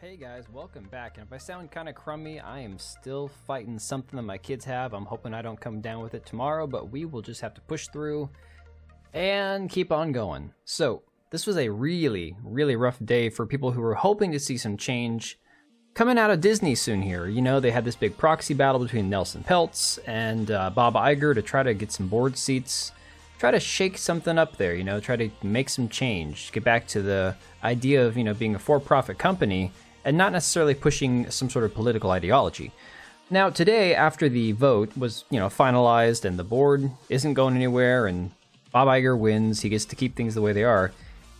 Hey guys, welcome back. And if I sound kind of crummy, I am still fighting something that my kids have. I'm hoping I don't come down with it tomorrow, but we will just have to push through and keep on going. So this was a really rough day for people who were hoping to see some change coming out of Disney soon here. You know, they had this big proxy battle between Nelson Peltz and Bob Iger to try to get some board seats, try to shake something up there, you know, try to make some change, get back to the idea of, you know, being a for-profit company and not necessarily pushing some sort of political ideology. Now, today, after the vote was, you know, finalized and the board isn't going anywhere and Bob Iger wins, he gets to keep things the way they are,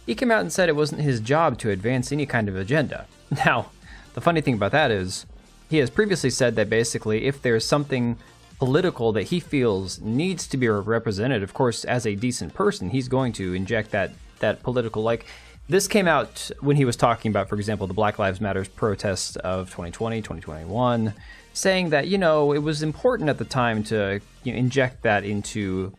he came out and said it wasn't his job to advance any kind of agenda. Now, the funny thing about that is, he has previously said that basically if there's something political that he feels needs to be represented, of course, as a decent person, he's going to inject that political, like, this came out when he was talking about, for example, the Black Lives Matter protests of 2020, 2021, saying that, you know, it was important at the time to, you know, inject that into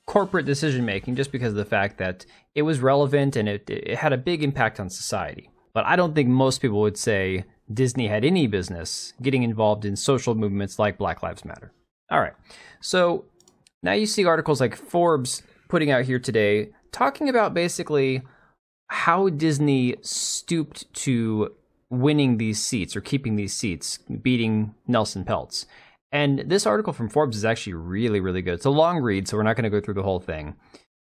corporate decision-making just because of the fact that it was relevant and it had a big impact on society. But I don't think most people would say Disney had any business getting involved in social movements like Black Lives Matter. All right, so now you see articles like Forbes putting out here today talking about basically how Disney stooped to winning these seats or keeping these seats, beating Nelson Peltz. And this article from Forbes is actually really good. It's a long read, so we're not going to go through the whole thing.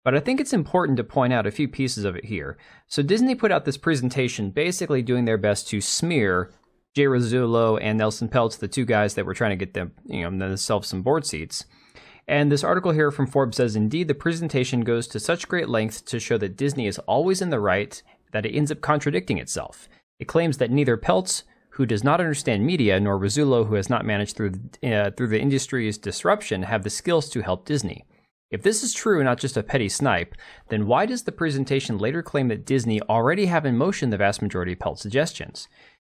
But I think it's important to point out a few pieces of it here. So Disney put out this presentation basically doing their best to smear Jay Rizzullo and Nelson Peltz, the two guys that were trying to get them, you know, themselves some board seats. And this article here from Forbes says, indeed, the presentation goes to such great lengths to show that Disney is always in the right, that it ends up contradicting itself. It claims that neither Peltz, who does not understand media, nor Rizzullo, who has not managed through the industry's disruption, have the skills to help Disney. If this is true, not just a petty snipe, then why does the presentation later claim that Disney already have in motion the vast majority of Peltz suggestions?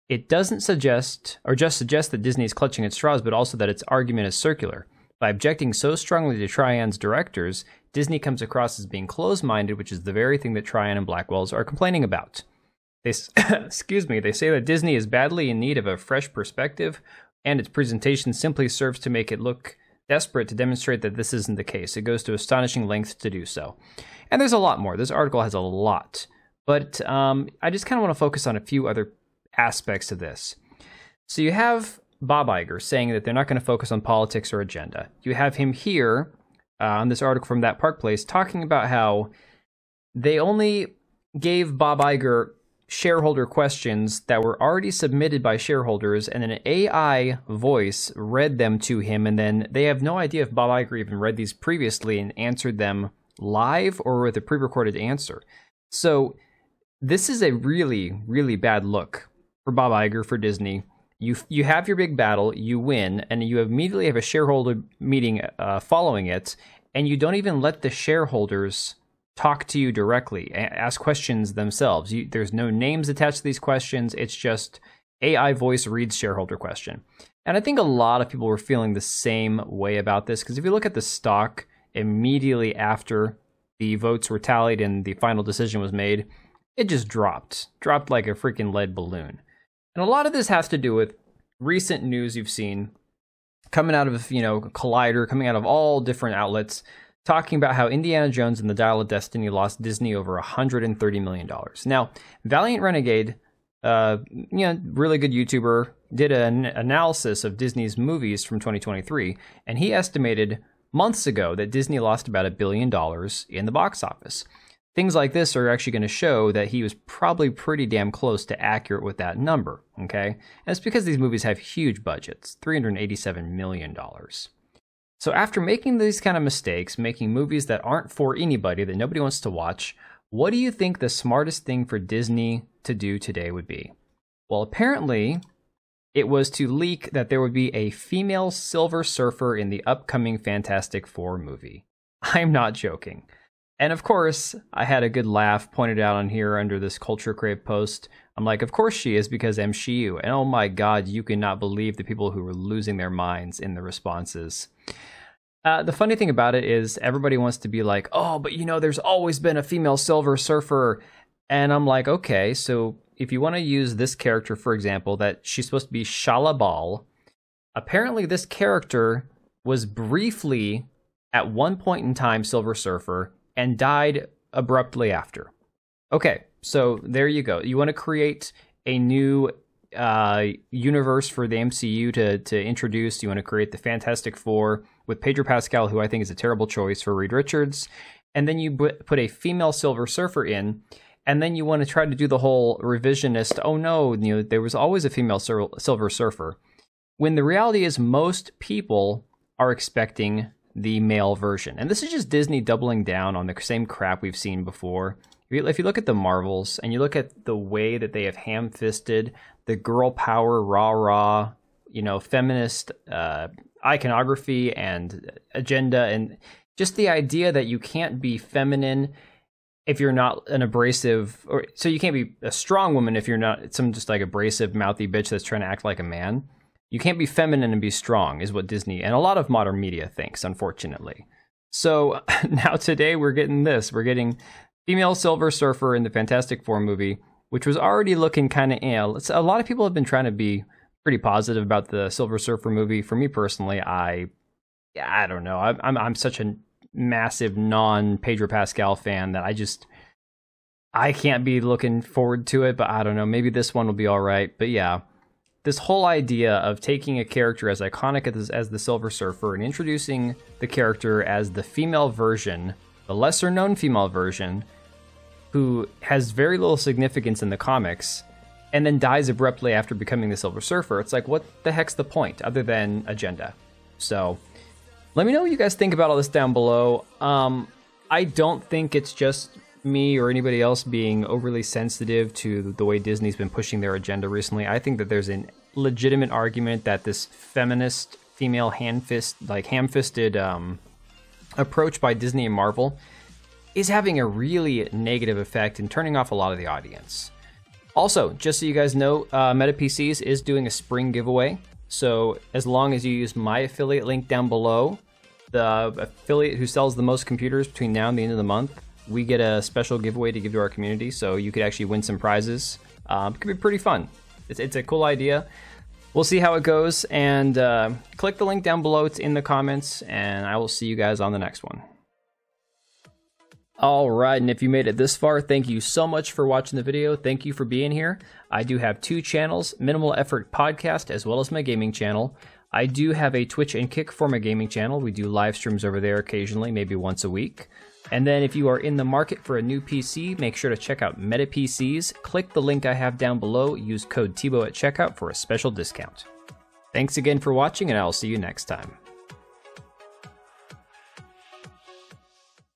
It doesn't suggest, or just suggest that Disney is clutching at straws, but also that its argument is circular. By objecting so strongly to Trian's directors, Disney comes across as being closed-minded, which is the very thing that Trian and Blackwell's are complaining about. They, excuse me, they say that Disney is badly in need of a fresh perspective, and its presentation simply serves to make it look desperate to demonstrate that this isn't the case. It goes to astonishing lengths to do so. And there's a lot more. This article has a lot. But I just kind of want to focus on a few other aspects of this. So you have Bob Iger saying that they're not going to focus on politics or agenda. You have him here on this article from That Park Place talking about how they only gave Bob Iger shareholder questions that were already submitted by shareholders, and then an AI voice read them to him, and then they have no idea if Bob Iger even read these previously and answered them live or with a pre-recorded answer. So this is a really bad look for Bob Iger, for Disney. You have your big battle, you win, and you immediately have a shareholder meeting following it, and you don't even let the shareholders talk to you directly, ask questions themselves. There's no names attached to these questions. It's just AI voice reads shareholder question. And I think a lot of people were feeling the same way about this, because if you look at the stock immediately after the votes were tallied and the final decision was made, it just dropped like a freaking lead balloon. And a lot of this has to do with recent news you've seen coming out of, you know, Collider, coming out of all different outlets, talking about how Indiana Jones and the Dial of Destiny lost Disney over $130 million. Now, Valiant Renegade, you know, really good YouTuber, did an analysis of Disney's movies from 2023, and he estimated months ago that Disney lost about $1 billion in the box office. Things like this are actually going to show that he was probably pretty damn close to accurate with that number, okay? And it's because these movies have huge budgets, $387 million. So after making these kind of mistakes, making movies that aren't for anybody, that nobody wants to watch, what do you think the smartest thing for Disney to do today would be? Well, apparently, it was to leak that there would be a female Silver Surfer in the upcoming Fantastic Four movie. I'm not joking. And of course, I had a good laugh pointed out on here under this Culture Crave post. I'm like, of course she is, because MSHEU. And oh my God, you cannot believe the people who were losing their minds in the responses. The funny thing about it is everybody wants to be like, oh, but you know, there's always been a female Silver Surfer. And I'm like, okay, so if you want to use this character, for example, that she's supposed to be Shalabal, apparently this character was briefly, at one point in time, Silver Surfer, and died abruptly after. Okay, so there you go. You want to create a new universe for the MCU to introduce. You want to create the Fantastic Four with Pedro Pascal, who I think is a terrible choice for Reed Richards. And then you put a female Silver Surfer in, and then you want to try to do the whole revisionist, oh no, there was always a female Silver Surfer. When the reality is most people are expecting the male version. And this is just Disney doubling down on the same crap we've seen before. If you look at the Marvels, and you look at the way that they have ham-fisted the girl power, rah-rah, feminist iconography and agenda, and just the idea that you can't be feminine if you're not an abrasive, so you can't be a strong woman if you're not some just like abrasive, mouthy bitch that's trying to act like a man. You can't be feminine and be strong, is what Disney and a lot of modern media thinks, unfortunately. So now today we're getting this. We're getting female Silver Surfer in the Fantastic Four movie, which was already looking kind of a lot of people have been trying to be pretty positive about the Silver Surfer movie. For me personally, I don't know. I'm such a massive non-Pedro Pascal fan that I can't be looking forward to it, but I don't know. Maybe this one will be all right. But yeah, this whole idea of taking a character as iconic as the Silver Surfer and introducing the character as the female version, the lesser-known female version, who has very little significance in the comics, and then dies abruptly after becoming the Silver Surfer. It's like, what the heck's the point, other than agenda? So let me know what you guys think about all this down below. I don't think it's just me or anybody else being overly sensitive to the way Disney's been pushing their agenda recently. I think that there's a legitimate argument that this feminist, female ham-fisted approach by Disney and Marvel is having a really negative effect and turning off a lot of the audience. Also, just so you guys know, MetaPCs is doing a spring giveaway. So as long as you use my affiliate link down below, the affiliate who sells the most computers between now and the end of the month, we get a special giveaway to give to our community. So you could actually win some prizes. It could be pretty fun. It's a cool idea. We'll see how it goes. And click the link down below. It's in the comments. And I will see you guys on the next one. All right, and if you made it this far, thank you so much for watching the video. Thank you for being here. I do have 2 channels, Minimal Effort Podcast, as well as my gaming channel. I do have a Twitch and Kick for my gaming channel. We do live streams over there occasionally, maybe once a week. And then if you are in the market for a new PC, make sure to check out MetaPCs. Click the link I have down below. Use code TBO at checkout for a special discount. Thanks again for watching, and I'll see you next time.